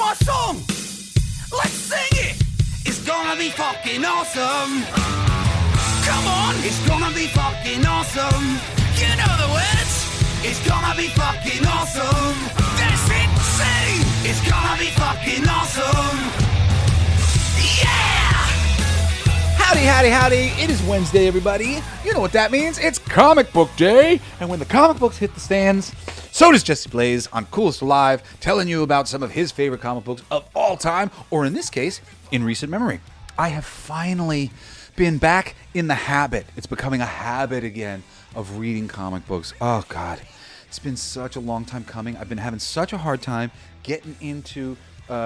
my song. Let's sing it. It's gonna be fucking awesome. Come on, it's gonna be fucking awesome. You know the words. It's gonna be fucking awesome. That's insane. It's gonna be fucking awesome. Yeah! Howdy, howdy, howdy. It is Wednesday, everybody. You know what that means. It's comic book day. And when the comic books hit the stands, so does Jesse Blaze on Coolest Alive, telling you about some of his favorite comic books of all time, or in this case, in recent memory. I have finally been back in the habit. It's becoming a habit again of reading comic books. Oh, God. It's been such a long time coming. I've been having such a hard time getting into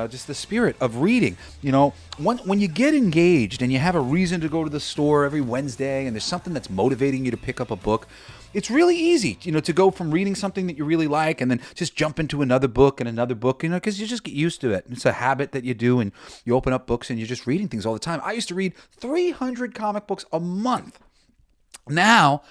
just the spirit of reading. You know, when you get engaged and you have a reason to go to the store every Wednesday and there's something that's motivating you to pick up a book, it's really easy, you know, to go from reading something that you really like and then just jump into another book and another book, you know, because you just get used to it. It's a habit that you do, and you open up books and you're just reading things all the time. I used to read 300 comic books a month. Now,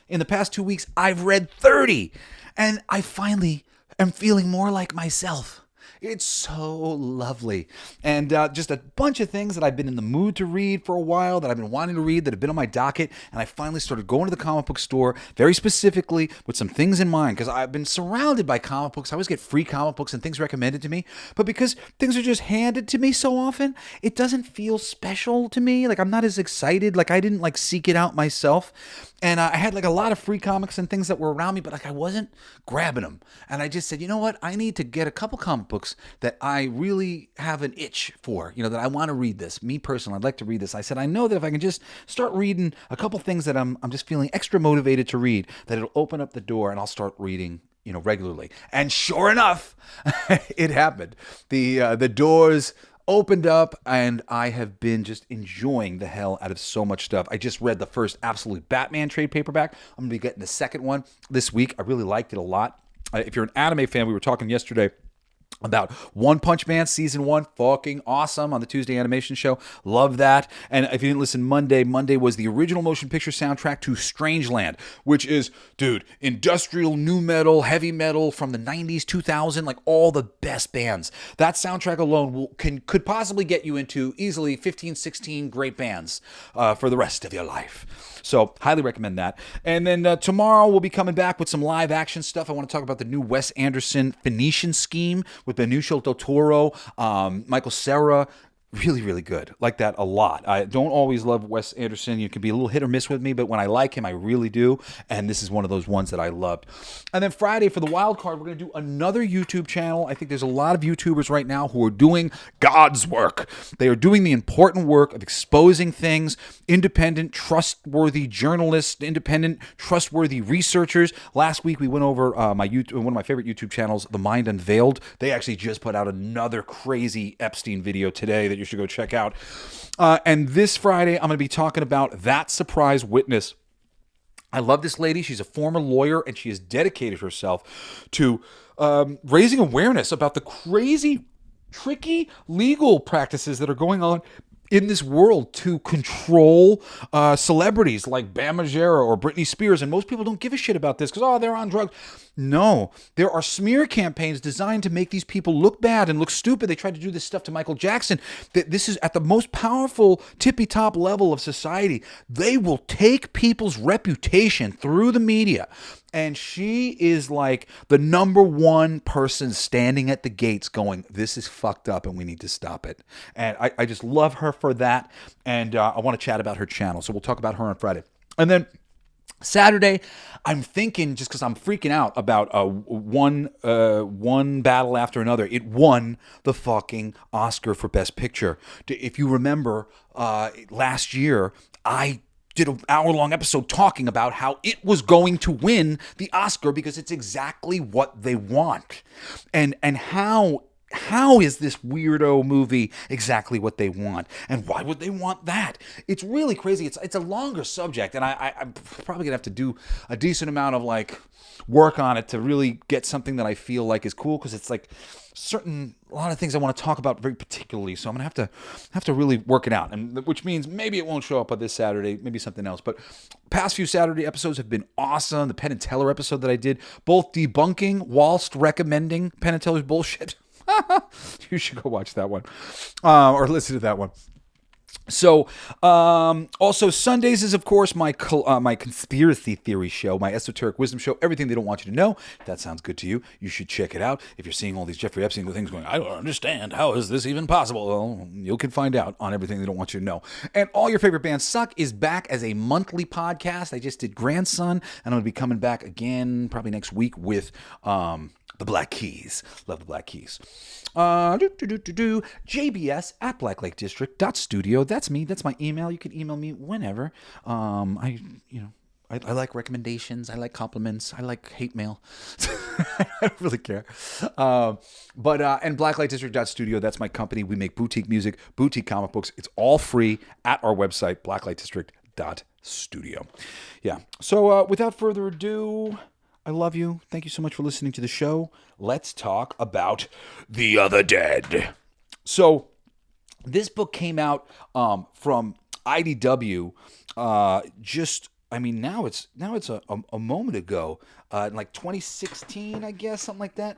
in the past 2 weeks, I've read 30, and I finally am feeling more like myself. It's so lovely. And just a bunch of things that I've been in the mood to read for a while, that I've been wanting to read, that have been on my docket. And I finally started going to the comic book store very specifically with some things in mind, because I've been surrounded by comic books. I always get free comic books and things recommended to me. But because things are just handed to me so often, it doesn't feel special to me. Like, I'm not as excited. Like, I didn't seek it out myself. And I had a lot of free comics and things that were around me, but I wasn't grabbing them. And I just said, you know what? I need to get a couple comic books that I really have an itch for, you know, that I want to read this. Me personally, I'd like to read this. I said, I know that if I can just start reading a couple things that I'm just feeling extra motivated to read, that it'll open up the door and I'll start reading, you know, regularly. And sure enough, it happened. The doors opened up, and I have been just enjoying the hell out of so much stuff. I just read the first Absolute Batman trade paperback. I'm going to be getting the second one this week. I really liked it a lot. If you're an anime fan, we were talking yesterday about One Punch Man Season 1, fucking awesome, on the Tuesday Animation Show. Love that. And if you didn't listen Monday was the original motion picture soundtrack to Strangeland, which is, dude, industrial, new metal, heavy metal from the 90s, 2000, like all the best bands. That soundtrack alone could possibly get you into easily 15, 16 great bands for the rest of your life. So, highly recommend that. And then tomorrow we'll be coming back with some live action stuff. I want to talk about the new Wes Anderson Phoenician Scheme with Benicio del Toro, Michael Cera. Really, really good. Like that a lot. I don't always love Wes Anderson. You can be a little hit or miss with me, but when I like him, I really do. And this is one of those ones that I loved. And then Friday, for the wild card, we're going to do another YouTube channel. I think there's a lot of YouTubers right now who are doing God's work. They are doing the important work of exposing things, independent, trustworthy journalists, independent, trustworthy researchers. Last week, we went over one of my favorite YouTube channels, The Mind Unveiled. They actually just put out another crazy Epstein video today that you should go check out. And this Friday, I'm going to be talking about That Surprise Witness. I love this lady. She's a former lawyer, and she has dedicated herself to raising awareness about the crazy, tricky legal practices that are going on in this world to control celebrities like Bam Margera or Britney Spears. And most people don't give a shit about this because, they're on drugs. No, there are smear campaigns designed to make these people look bad and look stupid. They tried to do this stuff to Michael Jackson. This is at the most powerful, tippy-top level of society. They will take people's reputation through the media. And she is like the number one person standing at the gates going, this is fucked up and we need to stop it. And I just love her for that. And I want to chat about her channel. So we'll talk about her on Friday. And then Saturday, I'm thinking, just because I'm freaking out about one battle after another, it won the fucking Oscar for Best Picture. If you remember, last year, I did an hour-long episode talking about how it was going to win the Oscar because it's exactly what they want. And how is this weirdo movie exactly what they want? And why would they want that? It's really crazy. It's a longer subject, and I'm probably going to have to do a decent amount of work on it to really get something that I feel like is cool, because it's a lot of things I want to talk about very particularly, so I'm gonna have to really work it out, and which means maybe it won't show up on this Saturday, maybe something else. But past few Saturday episodes have been awesome. The Penn and Teller episode that I did, both debunking whilst recommending Penn and Teller's bullshit. You should go watch that one, or listen to that one. So, also Sundays is, of course, my conspiracy theory show, my esoteric wisdom show, everything they don't want you to know. If that sounds good to you, you should check it out. If you're seeing all these Jeffrey Epstein things going, I don't understand, how is this even possible? Well, you can find out on everything they don't want you to know. And All Your Favorite Bands Suck is back as a monthly podcast. I just did Grandson, and I'm going to be coming back again probably next week with the Black Keys. Love the Black Keys. JBS at blacklakedistrict.studio. That's me. That's my email. You can email me whenever. I like recommendations. I like compliments. I like hate mail. I don't really care. And blacklightdistrict.studio, that's my company. We make boutique music, boutique comic books. It's all free at our website, blacklightdistrict.studio. Yeah. So without further ado, I love you. Thank you so much for listening to the show. Let's talk about The Other Dead. So this book came out from IDW now it's a moment ago, like 2016, I guess, something like that.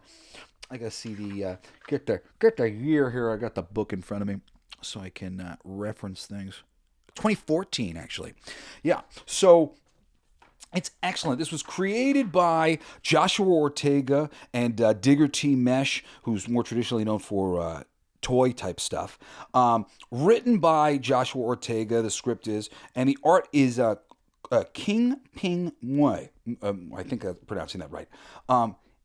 I gotta see the get the year here. I got the book in front of me so I can reference things. 2014, actually. Yeah. So it's excellent. This was created by Joshua Ortega and Digger T. Mesh, who's more traditionally known for toy type stuff. Written by Joshua Ortega, the script is, and the art is King Ping Mui. I think I'm pronouncing that right.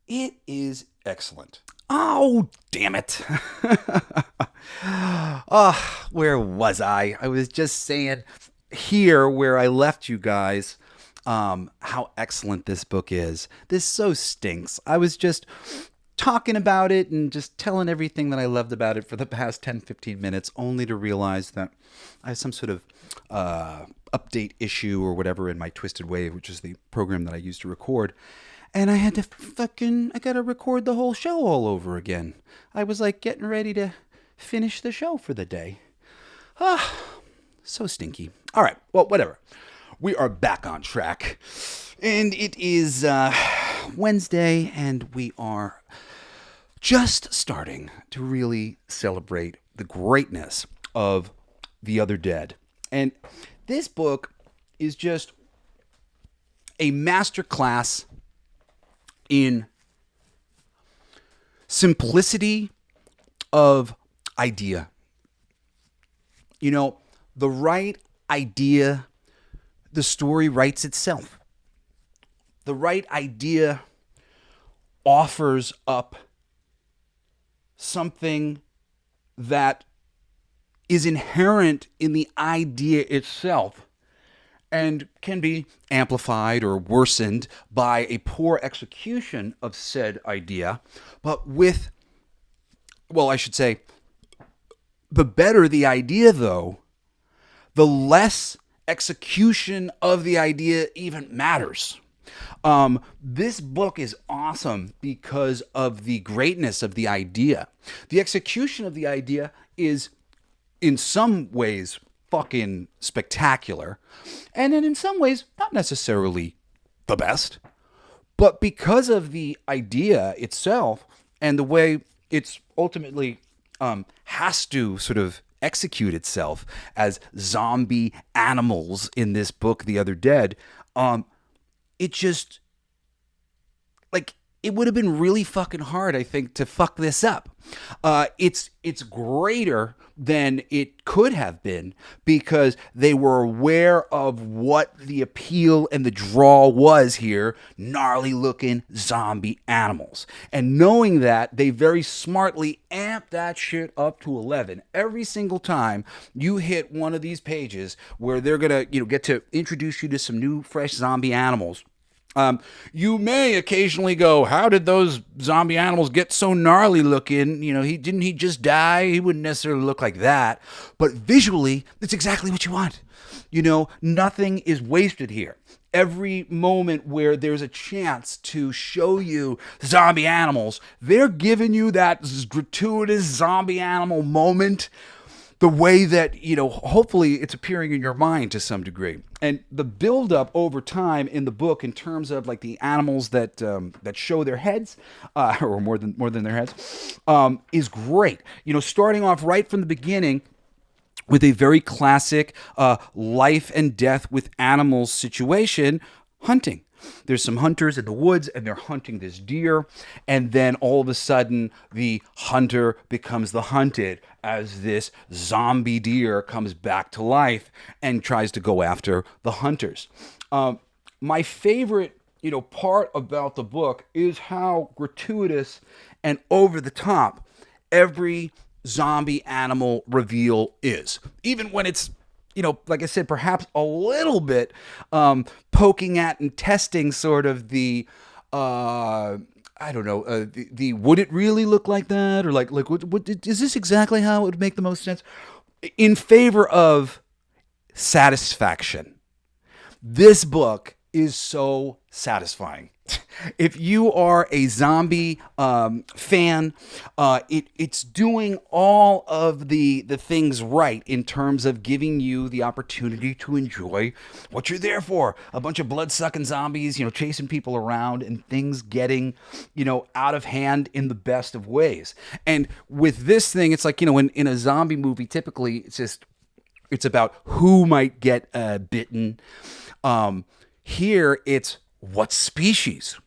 It is excellent. Oh, damn it. Where was I? I was just saying here where I left you guys. How excellent this book is. This so stinks. I was just talking about it and just telling everything that I loved about it for the past 10-15 minutes, only to realize that I have some sort of update issue or whatever in my Twisted Wave, which is the program that I use to record. And I had to I gotta record the whole show all over again. I was like getting ready to finish the show for the day. So stinky. All right, well, whatever. We are back on track, and it is Wednesday, and we are just starting to really celebrate the greatness of The Other Dead. And this book is just a masterclass in simplicity of idea. You know, the right idea, the story writes itself. The right idea offers up something that is inherent in the idea itself and can be amplified or worsened by a poor execution of said idea. But with, well, I should say, the better the idea, though, the less execution of the idea even matters. This book is awesome because of the greatness of the idea. The execution of the idea is, in some ways, fucking spectacular, and then in some ways, not necessarily the best. But because of the idea itself and the way it's ultimately has to sort of execute itself as zombie animals in this book, The Other Dead, it just, like, it would have been really fucking hard, I think, to fuck this up. It's greater than it could have been because they were aware of what the appeal and the draw was here, gnarly looking zombie animals. And knowing that, they very smartly amped that shit up to 11. Every single time you hit one of these pages where they're gonna, get to introduce you to some new fresh zombie animals, you may occasionally go, how did those zombie animals get so gnarly looking? Didn't he just die? He wouldn't necessarily look like that. But visually, that's exactly what you want. Nothing is wasted here. Every moment where there's a chance to show you zombie animals, they're giving you that gratuitous zombie animal moment. the way that, hopefully it's appearing in your mind to some degree. And the buildup over time in the book, in terms of like the animals that show their heads, or more than their heads, is great. Starting off right from the beginning with a very classic life and death with animals situation, hunting. There's some hunters in the woods, and they're hunting this deer, and then all of a sudden the hunter becomes the hunted as this zombie deer comes back to life and tries to go after the hunters. My favorite part about the book is how gratuitous and over the top every zombie animal reveal is, even when it's like I said, perhaps a little bit poking at and testing sort of the I don't know, the would it really look like that, or like what is this exactly how it would make the most sense, in favor of satisfaction. This book is so satisfying. If you are a zombie fan, it's doing all of the things right in terms of giving you the opportunity to enjoy what you're there for. A bunch of blood-sucking zombies, chasing people around, and things getting, out of hand in the best of ways. And with this thing, it's like, in a zombie movie, typically it's about who might get bitten. Here, it's what species.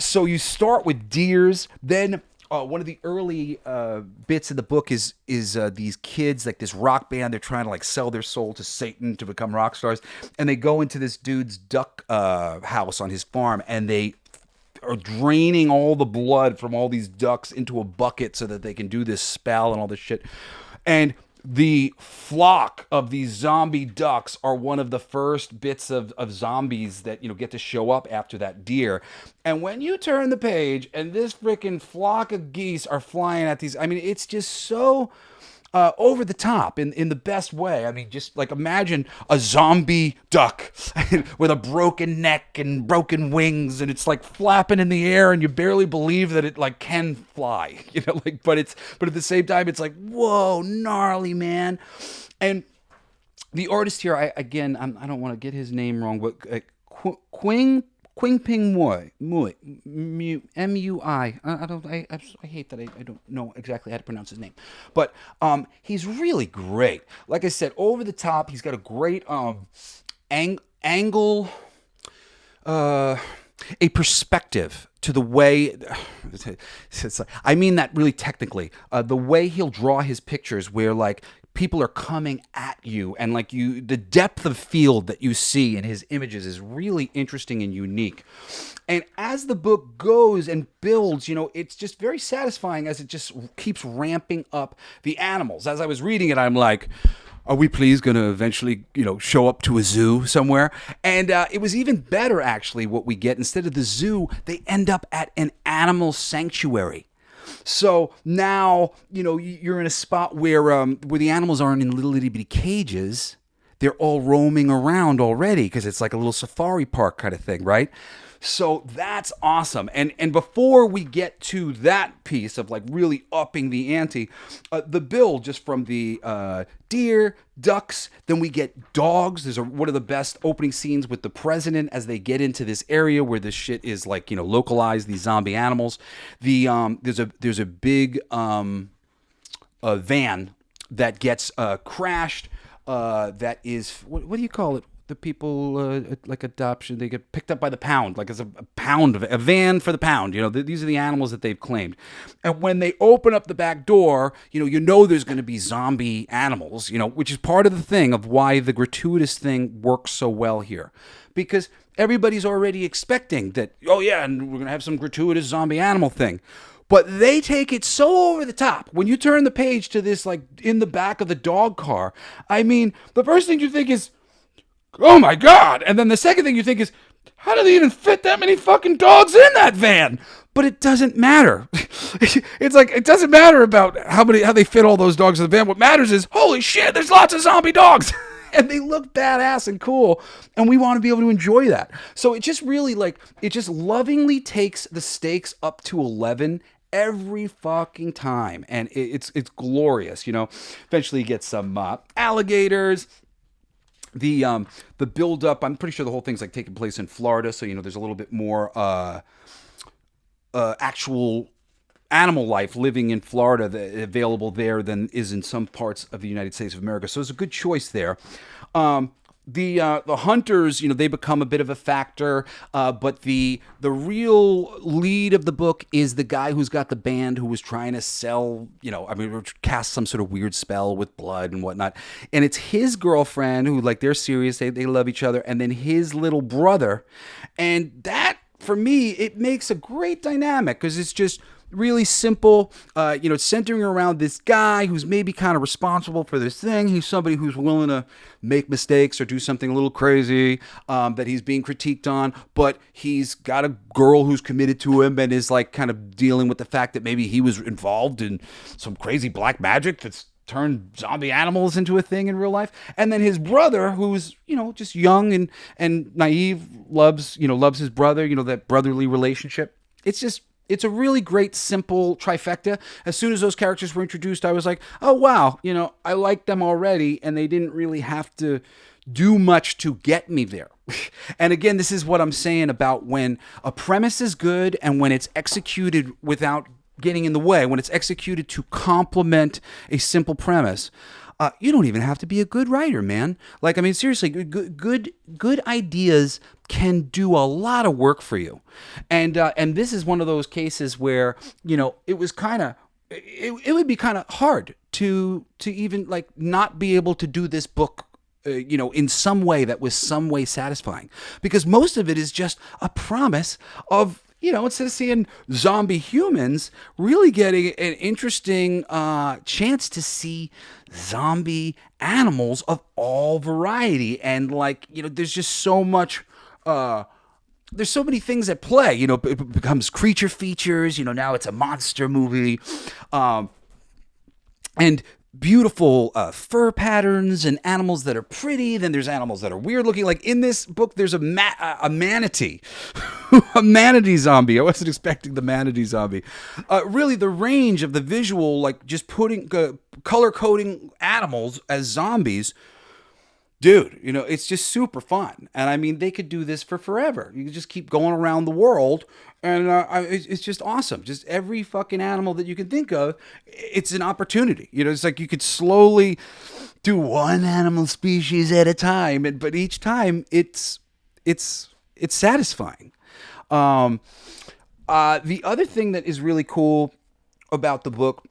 So you start with deers. Then one of the early bits of the book is these kids, like this rock band. They're trying to like sell their soul to Satan to become rock stars, and they go into this dude's duck house on his farm, and they are draining all the blood from all these ducks into a bucket so that they can do this spell and all this shit. And the flock of these zombie ducks are one of the first bits of zombies that get to show up after that deer. And when you turn the page and this freaking flock of geese are flying at these, it's just so over the top in the best way. Just like imagine a zombie duck with a broken neck and broken wings, and it's like flapping in the air, and you barely believe that it like can fly, but at the same time it's like, whoa, gnarly, man. And the artist here, I don't want to get his name wrong, but Ping Mui, M-U-I. I hate that I don't know exactly how to pronounce his name, but he's really great. Like I said, over the top. He's got a great angle, a perspective to the way. I mean that really technically. The way he'll draw his pictures, where like people are coming at you, and like the depth of field that you see in his images is really interesting and unique. And as the book goes and builds, it's just very satisfying as it just keeps ramping up the animals. As I was reading it, I'm like, are we please going to eventually, show up to a zoo somewhere? And it was even better, actually, what we get. Instead of the zoo, they end up at an animal sanctuary. So now, you're in a spot where the animals aren't in little itty bitty cages. They're all roaming around already, because it's like a little safari park kind of thing, right? So that's awesome. And before we get to that piece of like really upping the ante, the build just from the deer, ducks, then we get dogs. There's one of the best opening scenes with the president as they get into this area where this shit is like, localized, these zombie animals. There's a big van that gets crashed. That is, what do you call it? The people like adoption, they get picked up by the pound, like it's a pound of a van for the pound. These are the animals that they've claimed. And when they open up the back door, there's going to be zombie animals, which is part of the thing of why the gratuitous thing works so well here, because everybody's already expecting that. Oh yeah, and we're going to have some gratuitous zombie animal thing. But they take it so over the top. When you turn the page to this, like in the back of the dog car, the first thing you think is, oh my God. And then the second thing you think is, how do they even fit that many fucking dogs in that van? But it doesn't matter. It's like, it doesn't matter about how they fit all those dogs in the van. What matters is, holy shit, there's lots of zombie dogs. And they look badass and cool. And we want to be able to enjoy that. So it just really it just lovingly takes the stakes up to 11 every fucking time, and it's glorious. Eventually you get some alligators. The build up. I'm pretty sure the whole thing's like taking place in Florida, so there's a little bit more actual animal life living in Florida available there than is in some parts of the United States of America. So it's a good choice there. The hunters, they become a bit of a factor, but the real lead of the book is the guy who's got the band who was trying to sell, cast some sort of weird spell with blood and whatnot. And it's his girlfriend who, like, they're serious, they love each other, and then his little brother. And that, for me, it makes a great dynamic because it's just really simple, centering around this guy who's maybe kind of responsible for this thing. He's somebody who's willing to make mistakes or do something a little crazy that he's being critiqued on, but he's got a girl who's committed to him and is like kind of dealing with the fact that maybe he was involved in some crazy black magic that's turned zombie animals into a thing in real life. And then his brother, who's, just young and naive, loves his brother, that brotherly relationship. It's a really great, simple trifecta. As soon as those characters were introduced, I was like, oh, wow, I like them already, and they didn't really have to do much to get me there. And again, this is what I'm saying about when a premise is good and when it's executed without getting in the way, when it's executed to complement a simple premise. You don't even have to be a good writer, man. Like, seriously, good ideas can do a lot of work for you. And this is one of those cases where, it was kind of, it would be kind of hard to even like not be able to do this book, in some way that was some way satisfying, because most of it is just a promise of, instead of seeing zombie humans, really getting an interesting chance to see zombie animals of all variety. And like, there's just so much, there's so many things at play, it becomes creature features, now it's a monster movie, and beautiful fur patterns and animals that are pretty. Then there's animals that are weird looking. Like in this book, there's a manatee, a manatee zombie. I wasn't expecting the manatee zombie. Really, the range of the visual, like just putting color coding animals as zombies. Dude, it's just super fun. And they could do this for forever. You could just keep going around the world. And it's just awesome. Just every fucking animal that you can think of, it's an opportunity. It's like you could slowly do one animal species at a time. But each time, it's satisfying. The other thing that is really cool about the book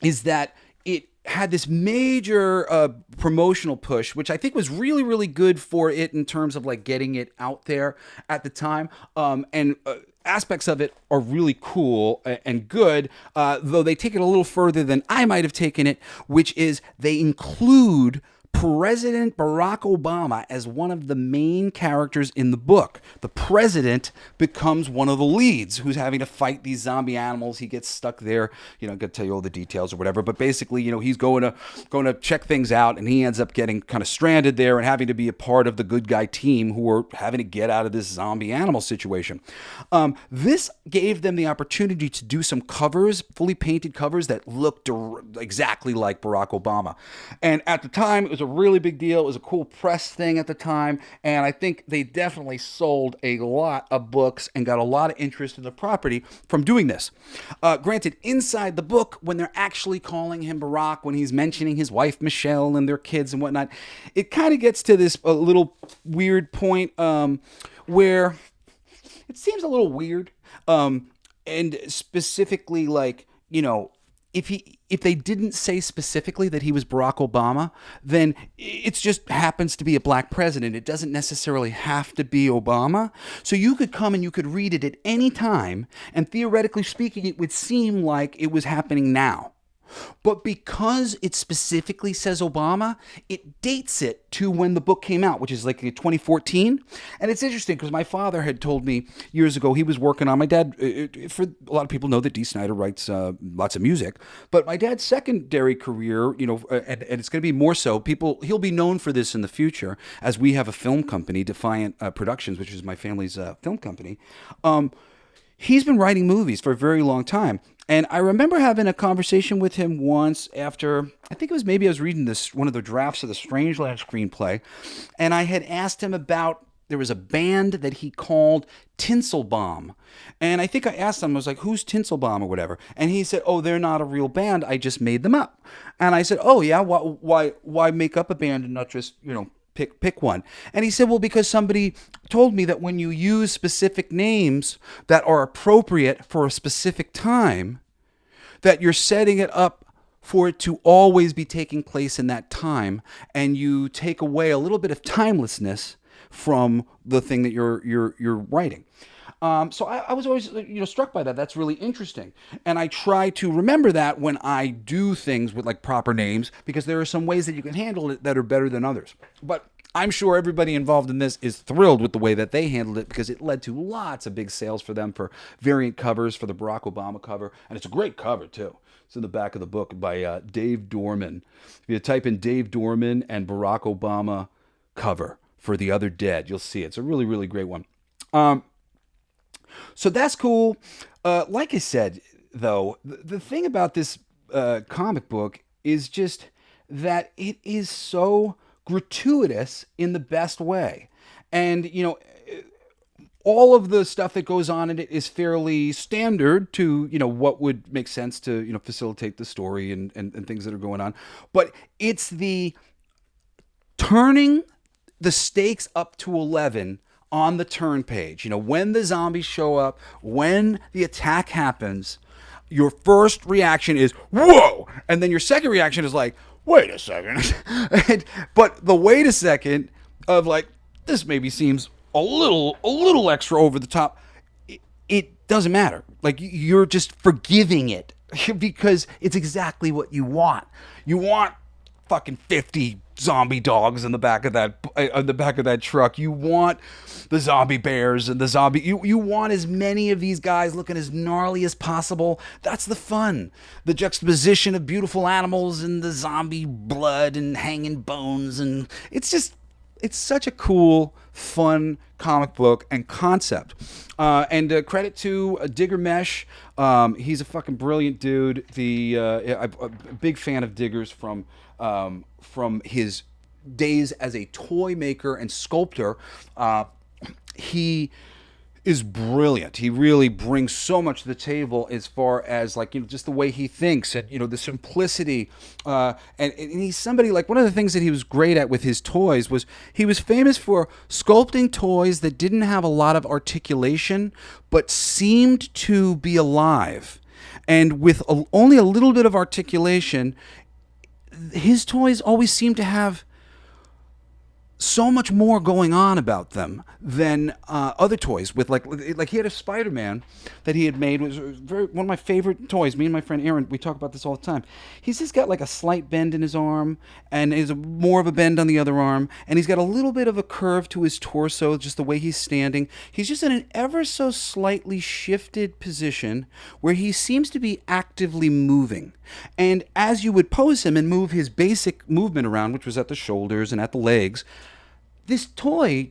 is that it had this major promotional push, which I think was really, really good for it in terms of like getting it out there at the time. And aspects of it are really cool and good, though they take it a little further than I might have taken it, which is they include President Barack Obama as one of the main characters in the book. The president becomes one of the leads who's having to fight these zombie animals. He gets stuck there. I'm going to tell you all the details or whatever, but basically, he's going to check things out, and he ends up getting kind of stranded there and having to be a part of the good guy team who are having to get out of this zombie animal situation. This gave them the opportunity to do some covers, fully painted covers that looked exactly like Barack Obama. And at the time, it was a really big deal. It was a cool press thing at the time, and I think they definitely sold a lot of books and got a lot of interest in the property from doing this. Granted, inside the book, when they're actually calling him Barack, when he's mentioning his wife Michelle and their kids and whatnot, it kind of gets to this little weird point where it seems a little weird, and specifically like, if they didn't say specifically that he was Barack Obama, then it just happens to be a black president. It doesn't necessarily have to be Obama. So you could come and you could read it at any time, and theoretically speaking, it would seem like it was happening now. But because it specifically says Obama, it dates it to when the book came out, which is like 2014. And it's interesting because my father had told me years ago, he was working on, my dad, for a lot of people know that Dee Snider writes lots of music, but my dad's secondary career, and it's going to be more so, he'll be known for this in the future, as we have a film company, Defiant Productions, which is my family's film company. he's been writing movies for a very long time. And I remember having a conversation with him once after, I think it was maybe I was reading one of the drafts of the Strangeland screenplay, and I had asked him about, there was a band that he called Tinselbaum. And I think I asked him, I was like, who's Tinselbaum or whatever? And he said, oh, they're not a real band. I just made them up. And I said, oh, yeah, why make up a band and not just, pick one? And he said, well, because somebody told me that when you use specific names that are appropriate for a specific time, that you're setting it up for it to always be taking place in that time, and you take away a little bit of timelessness from the thing that you're writing. So I was always struck by that. That's really interesting, and I try to remember that when I do things with like proper names, because there are some ways that you can handle it that are better than others. But I'm sure everybody involved in this is thrilled with the way that they handled it, because it led to lots of big sales for them for variant covers for the Barack Obama cover, and it's a great cover too. It's in the back of the book by Dave Dorman. If you type in Dave Dorman and Barack Obama cover for The Other Dead, you'll see it. It's a really, really great one. So that's cool. Like I said, though, the thing about this comic book is just that it is so gratuitous in the best way. And, all of the stuff that goes on in it is fairly standard to, what would make sense to, facilitate the story and things that are going on. But it's the turning the stakes up to 11 on the turn page. When the zombies show up, when the attack happens, your first reaction is, whoa! And then your second reaction is like, wait a second. But the wait a second of like, this maybe seems a little extra over the top, it doesn't matter. Like, you're just forgiving it because it's exactly what you want. You want fucking 50 zombie dogs in the back of that truck. You want the zombie bears and the zombie. You want as many of these guys looking as gnarly as possible. That's the fun. The juxtaposition of beautiful animals and the zombie blood and hanging bones, and it's such a cool, fun comic book and concept. And credit to Digger Mesh. He's a fucking brilliant dude. I'm a big fan of Digger's from his days as a toy maker and sculptor. He is brilliant. He really brings so much to the table as far as just the way he thinks and the simplicity. And he's somebody, like, one of the things that he was great at with his toys was he was famous for sculpting toys that didn't have a lot of articulation but seemed to be alive. And with only a little bit of articulation, his toys always seemed to have so much more going on about them than other toys. With like he had a Spider-Man that he had made, was one of my favorite toys. Me and my friend Aaron, we talk about this all the time. He's just got like a slight bend in his arm, and is more of a bend on the other arm, and he's got a little bit of a curve to his torso, just the way he's standing. He's just in an ever so slightly shifted position where he seems to be actively moving. And as you would pose him and move his basic movement around, which was at the shoulders and at the legs, this toy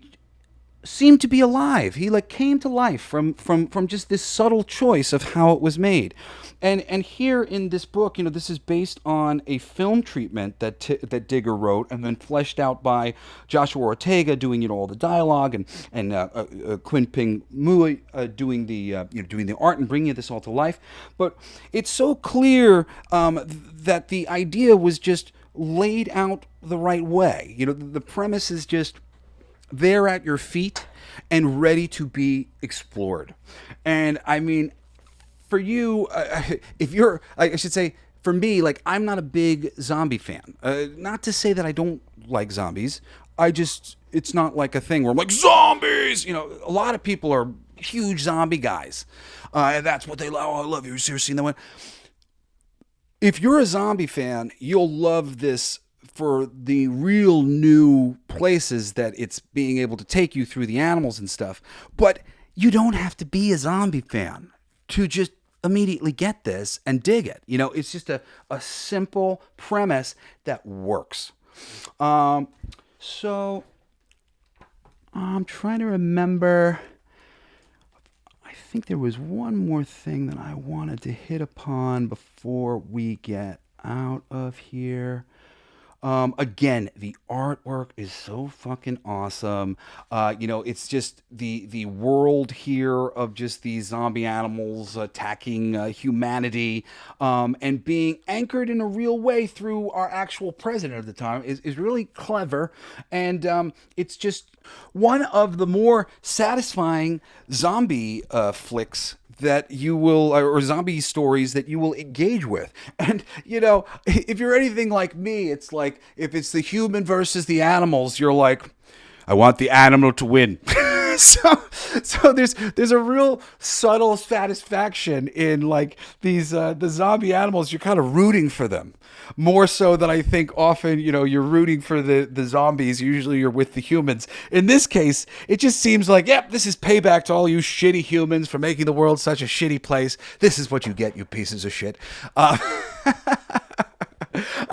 seemed to be alive. He came to life from just this subtle choice of how it was made. And here in this book, this is based on a film treatment that Digger wrote and then fleshed out by Joshua Ortega doing all the dialogue, and Quinn Ping Mui doing the art and bringing this all to life. But it's so clear that the idea was just laid out the right way. The premise is just there at your feet and ready to be explored. And I mean, for you, if you're, I should say, for me, I'm not a big zombie fan. Not to say that I don't like zombies. It's not like a thing where I'm like, zombies! A lot of people are huge zombie guys. And that's what they love. Oh, I love you. You've seen that one? If you're a zombie fan, you'll love this for the real new places that it's being able to take you through the animals and stuff. But you don't have to be a zombie fan to just immediately get this and dig it. It's just a simple premise that works. So I'm trying to remember. I I think there was one more thing that I wanted to hit upon before we get out of here. Again, the artwork is so fucking awesome. It's just the world here of just these zombie animals attacking humanity, and being anchored in a real way through our actual president of the time is really clever. And it's just one of the more satisfying zombie flicks that you will, or zombie stories that you will engage with. And, if you're anything like me, it's like, if it's the human versus the animals, you're like, I want the animal to win. So there's a real subtle satisfaction in like these the zombie animals. You're kind of rooting for them more so than I think often you're rooting for the zombies. Usually you're with the humans. In this case, it just seems like, yep, this is payback to all you shitty humans for making the world such a shitty place. This is what you get, you pieces of shit. I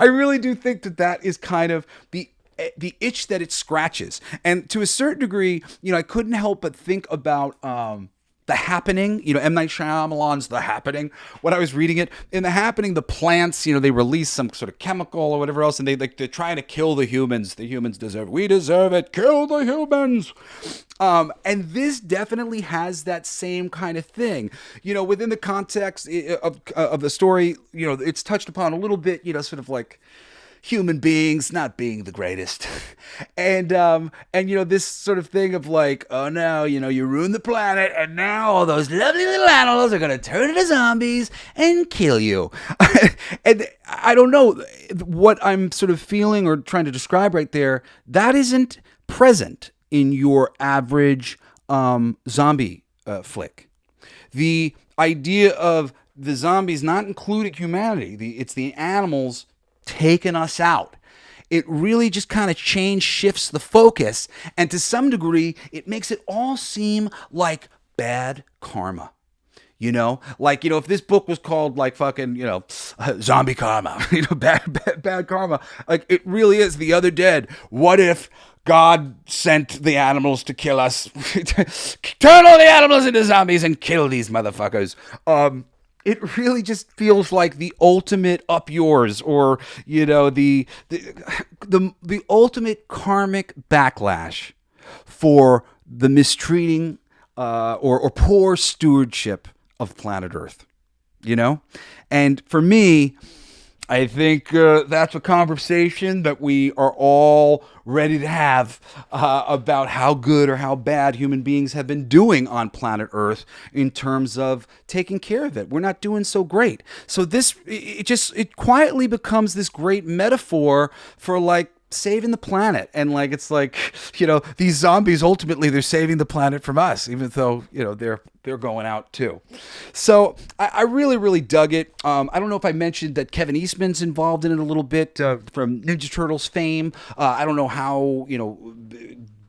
really do think that is kind of the itch that it scratches. And to a certain degree, I couldn't help but think about The Happening, M. Night Shyamalan's The Happening. When I was reading it, in The Happening, the plants, they release some sort of chemical or whatever else, and they're trying to kill the humans. The humans deserve it. We deserve it. Kill the humans. And this definitely has that same kind of thing. Within the context of the story, it's touched upon a little bit, sort of like human beings not being the greatest. And this sort of thing of like, oh no, you ruined the planet, and now all those lovely little animals are going to turn into zombies and kill you. And I don't know what I'm sort of feeling or trying to describe right there. That isn't present in your average zombie flick. The idea of the zombies not including humanity, it's the animals taking us out. It really just kind of shifts the focus, and to some degree, it makes it all seem like bad karma. If this book was called like fucking, zombie karma, bad karma, like it really is the other dead. What if God sent the animals to kill us? Turn all the animals into zombies and kill these motherfuckers. It really just feels like the ultimate up yours, or the ultimate karmic backlash for the mistreating or poor stewardship of planet Earth. And for me, I think that's a conversation that we are all ready to have about how good or how bad human beings have been doing on planet Earth in terms of taking care of it. We're not doing so great. So it quietly becomes this great metaphor for like saving the planet. And like, it's like, these zombies, ultimately they're saving the planet from us, even though, they're going out too. So I really, really dug it. I don't know if I mentioned that Kevin Eastman's involved in it a little bit from Ninja Turtles fame. I don't know how,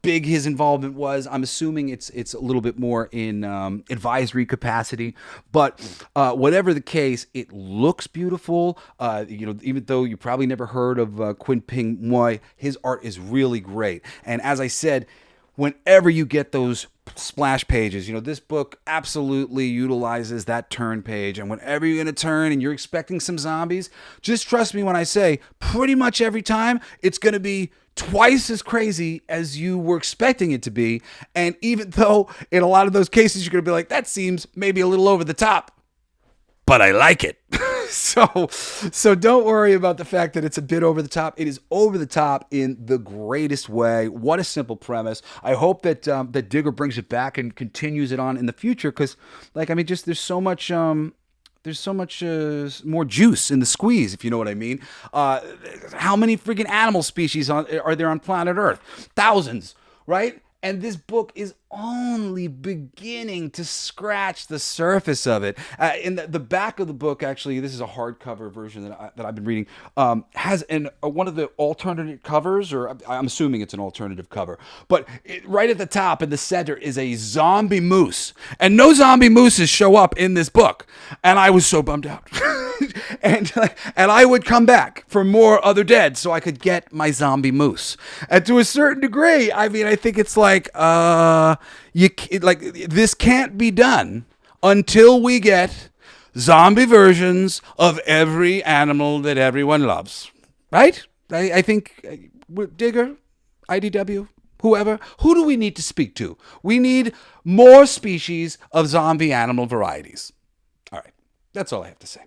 big his involvement was. I'm assuming it's a little bit more in advisory capacity, but whatever the case, it looks beautiful. Even though you probably never heard of Quinn Ping Moy, his art is really great. And as I said, whenever you get those splash pages, this book absolutely utilizes that turn page. And whenever you're going to turn and you're expecting some zombies, just trust me when I say pretty much every time it's going to be twice as crazy as you were expecting it to be. And even though in a lot of those cases you're going to be like, that seems maybe a little over the top, but I like it. So don't worry about the fact that it's a bit over the top. It is over the top in the greatest way. What a simple premise. I hope that that Digger brings it back and continues it on in the future, because just there's so much more juice in the squeeze, if you know what I mean. How many freaking animal species are there on planet Earth? Thousands, right? And this book is only beginning to scratch the surface of it. In the back of the book, actually, this is a hardcover version that I've been reading, has one of the alternate covers, or I'm assuming it's an alternative cover. But right at the top in the center is a zombie moose. And no zombie mooses show up in this book. And I was so bummed out. and I would come back for more other dead so I could get my zombie moose. And to a certain degree, I mean, I think it's like this can't be done until we get zombie versions of every animal that everyone loves, right? I think Digger, IDW, whoever, who do we need to speak to? We need more species of zombie animal varieties. All right. That's all I have to say.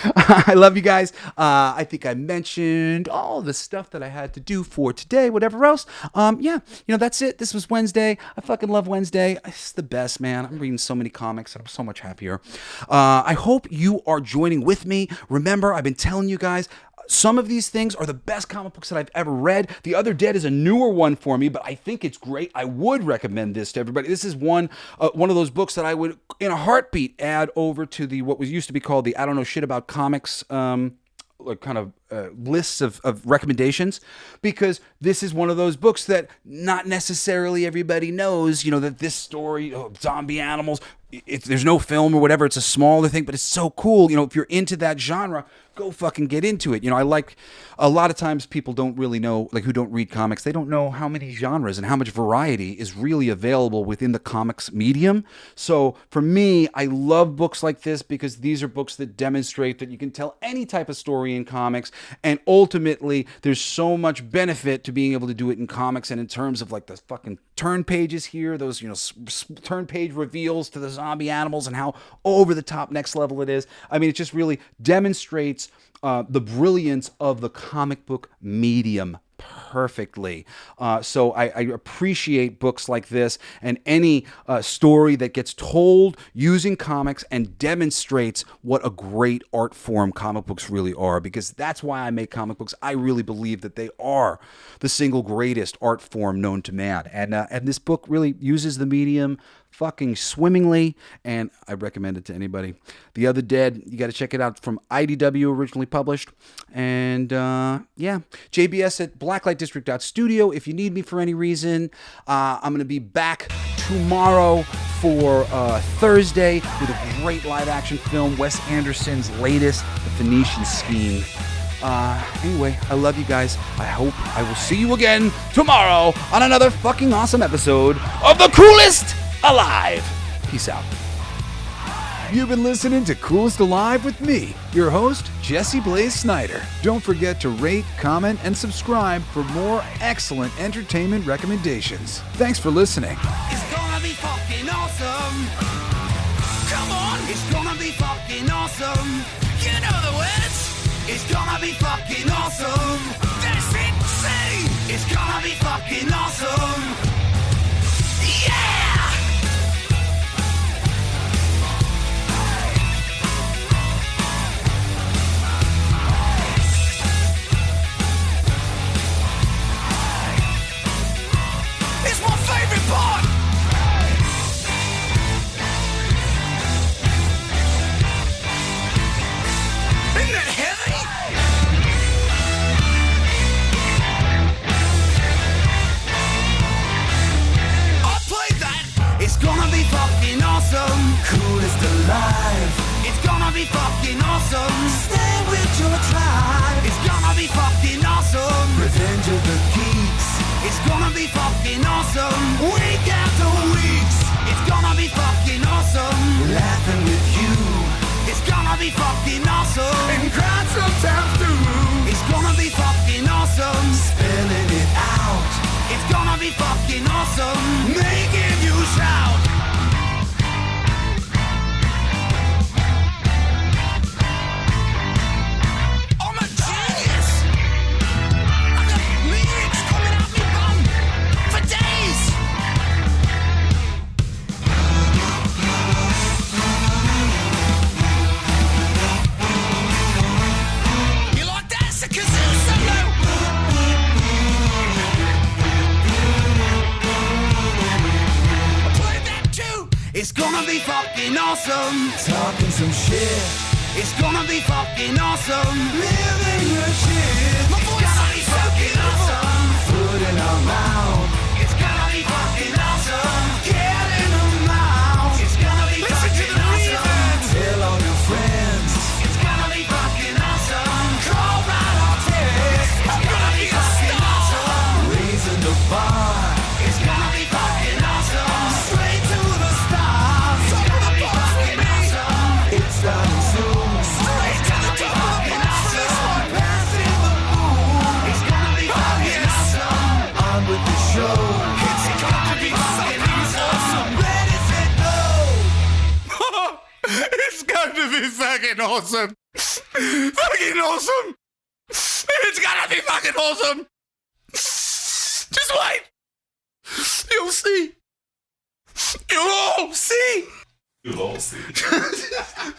I love you guys. I think I mentioned all the stuff that I had to do for today, whatever else. That's it. This was Wednesday. I fucking love Wednesday. It's the best, man. I'm reading so many comics and I'm so much happier. I hope you are joining with me. Remember, I've been telling you guys, some of these things are the best comic books that I've ever read. The Other Dead is a newer one for me, but I think it's great. I would recommend this to everybody. This is one of those books that I would, in a heartbeat, add over to the what was used to be called the I Don't Know Shit About Comics lists of recommendations, because this is one of those books that not necessarily everybody knows, that this story of zombie animals, if there's no film or whatever, it's a smaller thing, but it's so cool. If you're into that genre, go fucking get into it. I like, a lot of times people don't really know, like who don't read comics, they don't know how many genres and how much variety is really available within the comics medium. So for me, I love books like this because these are books that demonstrate that you can tell any type of story in comics, and ultimately there's so much benefit to being able to do it in comics, and in terms of like the fucking turn pages here, those turn page reveals to the zombie animals and how over the top next level it is. I mean, it just really demonstrates the brilliance of the comic book medium perfectly. So I appreciate books like this, and any story that gets told using comics and demonstrates what a great art form comic books really are, because that's why I make comic books. I really believe that they are the single greatest art form known to man. And this book really uses the medium fucking swimmingly, and I recommend it to anybody. The Other Dead, you got to check it out, from IDW, originally published. And JBS at blacklightdistrict.studio if you need me for any reason. I'm going to be back tomorrow for Thursday with a great live action film, Wes Anderson's latest, The Phoenician Scheme. Anyway, I love you guys. I hope I will see you again tomorrow on another fucking awesome episode of The Coolest Alive. Peace out. You've been listening to Coolest Alive with me, your host, Jesse Blaze Snider. Don't forget to rate, comment, and subscribe for more excellent entertainment recommendations. Thanks for listening. It's gonna be fucking awesome. Come on, it's gonna be fucking awesome. You know the words. It's gonna be fucking awesome. That's it, say. It's gonna be fucking awesome. Yeah! It's my favorite part! Isn't that heavy? I played that! It's gonna be fucking awesome! Coolest alive! It's gonna be fucking awesome! Stay with your tribe! It's gonna be fucking awesome! Revenge of the Geeks! It's gonna be fucking awesome! Week after weeks! It's gonna be fucking awesome! Laughing with you! It's gonna be fucking awesome! And crying sometimes too! It's gonna be fucking awesome! Spelling it out! It's gonna be fucking awesome! Making you shout! I'm a genius! I got lyrics coming out me bum for days! You like that? It's a kazoo solo! I played that too! It's gonna be fucking awesome! Talking some shit! It's gonna be fucking awesome! Living your shit! My voice is fucking awesome! Food in our mouth! It's gonna be fucking awesome! Get in the mouth! It's gonna be fucking awesome! Tell all your friends! It's gonna be fucking fucking awesome. Fucking awesome. It's gonna be fucking awesome. Just wait. You'll see. You'll all see. You'll all see.